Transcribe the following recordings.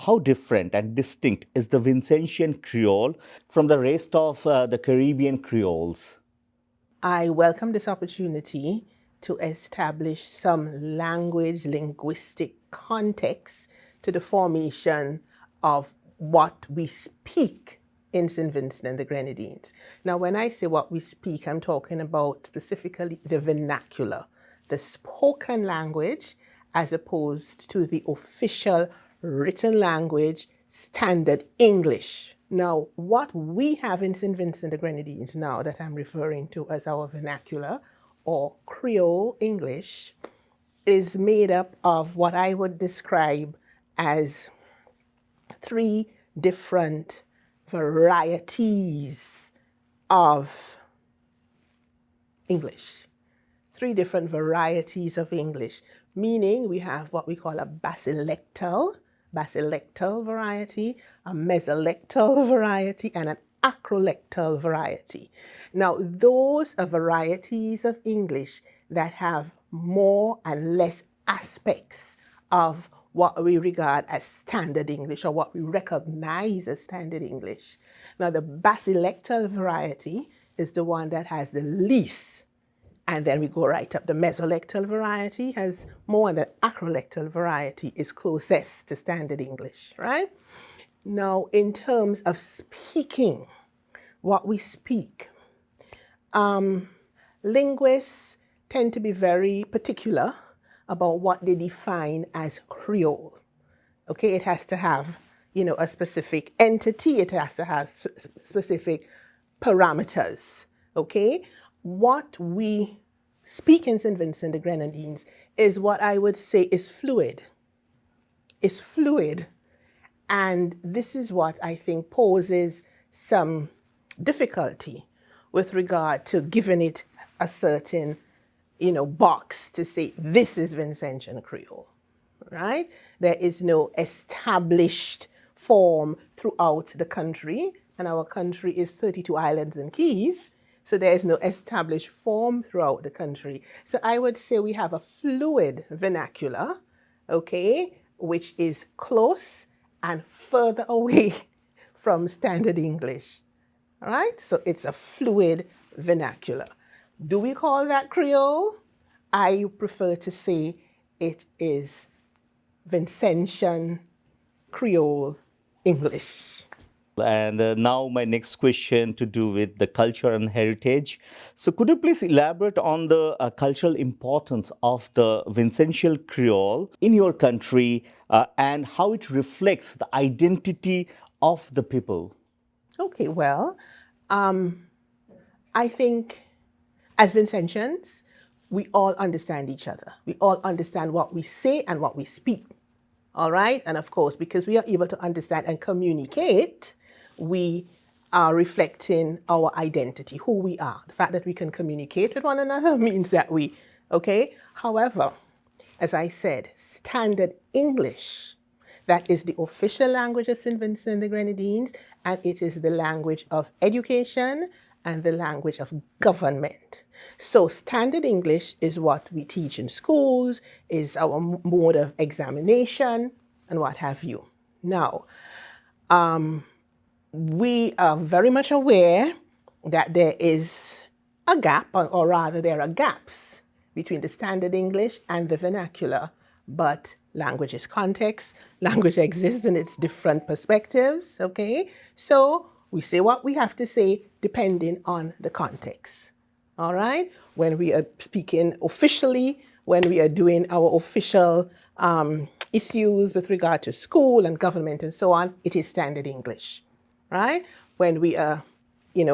how different and distinct is the Vincentian Creole from the rest of the Caribbean Creoles? I welcome this opportunity to establish some language linguistic context to the formation of what we speak in St. Vincent and the Grenadines. Now, when I say what we speak, I'm talking about specifically the vernacular, the spoken language, as opposed to the official written language, standard English. Now, what we have in St. Vincent and the Grenadines now that I'm referring to as our vernacular or Creole English is made up of what I would describe as three different varieties of English. Three different varieties of English, meaning we have what we call a basilectal variety, a mesolectal variety, and an acrolectal variety. Now, those are varieties of English that have more and less aspects of what we regard as standard English or what we recognize as standard English. Now, the basilectal variety is the one that has the least, and then we go right up. The mesolectal variety has more, and the acrolectal variety is closest to standard English, right? Now, in terms of speaking, what we speak, linguists tend to be very particular about what they define as Creole. Okay, it has to have, a specific entity. It has to have specific parameters. Okay, what we speak in St. Vincent and the Grenadines is what I would say is fluid. It's fluid. And this is what I think poses some difficulty with regard to giving it a certain, box to say this is Vincentian Creole, right? There is no established form throughout the country, and our country is 32 islands and keys, so there is no established form throughout the country. So I would say we have a fluid vernacular, okay, which is close and further away from standard English. All right, so it's a fluid vernacular. Do we call that Creole? I prefer to say it is Vincentian Creole English. And now, my next question to do with the culture and heritage. So, could you please elaborate on the cultural importance of the Vincentian Creole in your country and how it reflects the identity of the people? Okay, well, I think as Vincentians, we all understand each other. We all understand what we say and what we speak. All right? And of course, because we are able to understand and communicate, we are reflecting our identity, who we are. The fact that we can communicate with one another means that we, okay? However, as I said, standard English, that is the official language of St. Vincent and the Grenadines, and it is the language of education and the language of government. So standard English is what we teach in schools, is our mode of examination, and what have you. Now, we are very much aware that there is a gap, or rather there are gaps between the standard English and the vernacular, but language is context, language exists in its different perspectives, okay? So we say what we have to say depending on the context, all right? When we are speaking officially, when we are doing our official issues with regard to school and government and so on, it is standard English, right? When we are,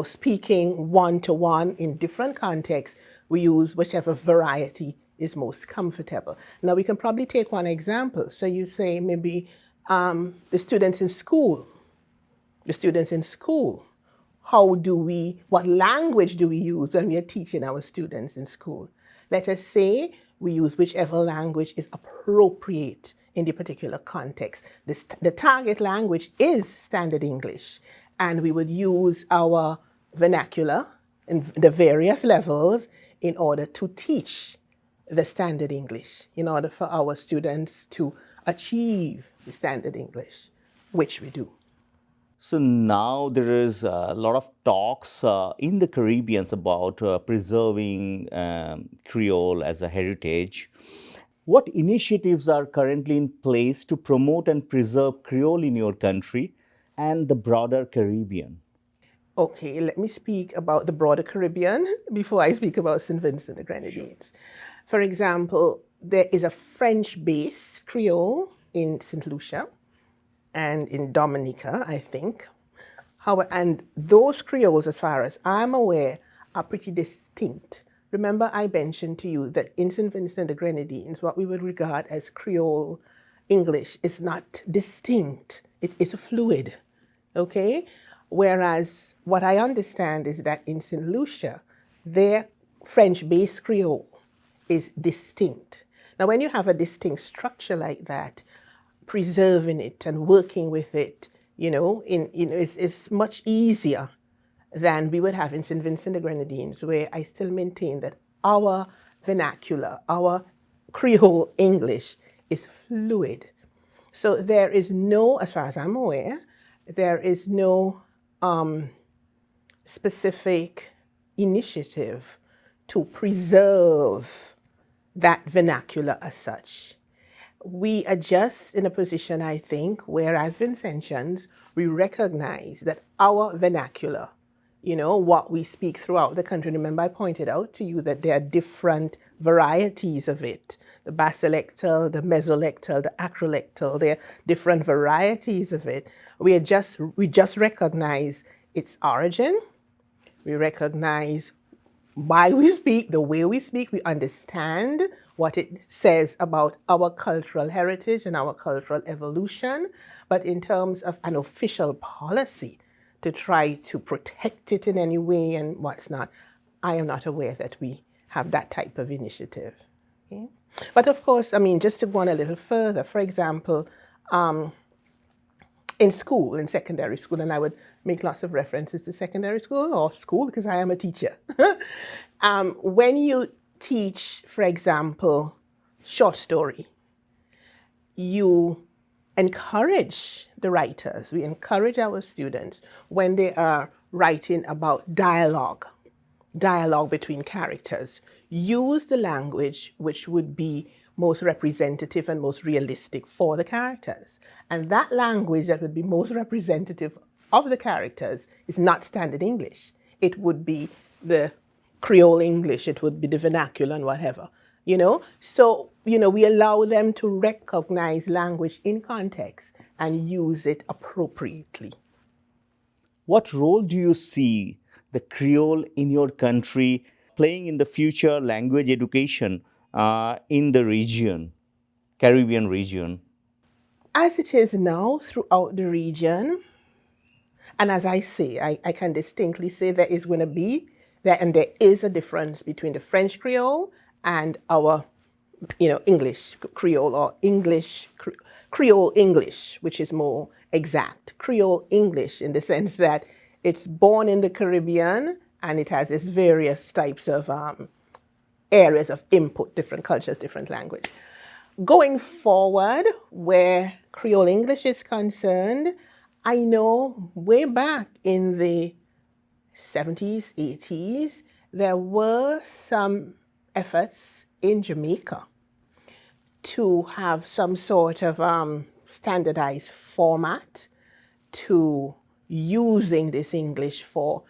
speaking one-to-one in different contexts, we use whichever variety is most comfortable. Now, we can probably take one example. So you say maybe the students in school. What language do we use when we are teaching our students in school? Let us say we use whichever language is appropriate in the particular context. The target language is standard English, and we would use our vernacular in the various levels in order to teach the standard English, in order for our students to achieve the standard English. which we do. So now there is a lot of talks in the Caribbeans about preserving Creole as a heritage. What initiatives are currently in place to promote and preserve Creole in your country and the broader Caribbean? Okay, let me speak about the broader Caribbean before I speak about St. Vincent and the Grenadines. For example, there is a French based Creole in St. Lucia and in Dominica, I think. And those Creoles, as far as I'm aware, are pretty distinct. Remember, I mentioned to you that in St. Vincent and the Grenadines, what we would regard as Creole English is not distinct, it is fluid, okay? Whereas what I understand is that in St. Lucia, their French based Creole is distinct. Now, when you have a distinct structure like that, preserving it and working with it, is much easier than we would have in St. Vincent the Grenadines, where I still maintain that our vernacular, our Creole English is fluid. So there is no, as far as I'm aware, there is no specific initiative to preserve that vernacular as such. We are just in a position, I think, where as Vincentians, we recognize that our vernacular, what we speak throughout the country. Remember, I pointed out to you that there are different varieties of it, the basilectal, the mesolectal, the acrolectal. There are different varieties of it. We just recognize its origin. We recognize why we speak, the way we speak. We understand what it says about our cultural heritage and our cultural evolution. But in terms of an official policy to try to protect it in any way and what's not, I am not aware that we have that type of initiative. Okay? But of course, I mean, just to go on a little further, for example, in school, in secondary school, and I would make lots of references to secondary school or school because I am a teacher. When you teach, for example, short story, you encourage the writers, we encourage our students when they are writing about dialogue between characters, use the language which would be most representative and most realistic for the characters. And that language that would be most representative of the characters is not standard English. It would be the Creole English, it would be the vernacular and whatever. So we allow them to recognize language in context and use it appropriately. What role do you see the Creole in your country playing in the future language education in the region, Caribbean region? As it is now throughout the region, and as I say, I can distinctly say there is going to be there, and there is a difference between the French Creole and our, English Creole or Creole English, which is more exact. Creole English in the sense that it's born in the Caribbean and it has its various types of areas of input, different cultures, different language. Going forward, where Creole English is concerned, I know way back in the 70s, 80s, there were some efforts in Jamaica to have some sort of standardized format to using this English for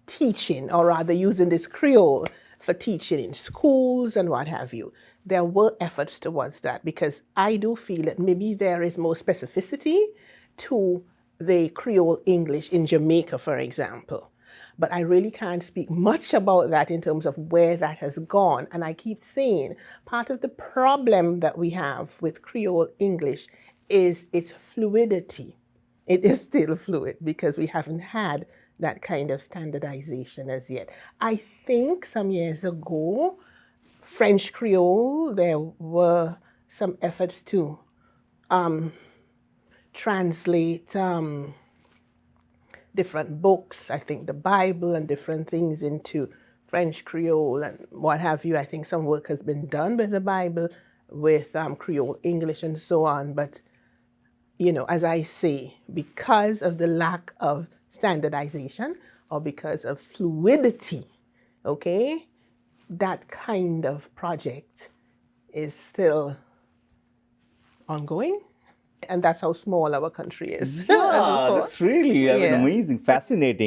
teaching, or rather using this Creole for teaching in schools and what have you. There were efforts towards that because I do feel that maybe there is more specificity to the Creole English in Jamaica, for example. But I really can't speak much about that in terms of where that has gone. And I keep saying part of the problem that we have with Creole English is its fluidity. It is still fluid because we haven't had that kind of standardization as yet. I think some years ago, French Creole, there were some efforts to translate different books, I think the Bible and different things into French Creole and what have you. I think some work has been done with the Bible, with Creole English and so on. But as I say, because of the lack of standardization or because of fluidity, okay, that kind of project is still ongoing. And that's how small our country is. And Yeah, so, that's really, I mean, yeah. amazing, fascinating.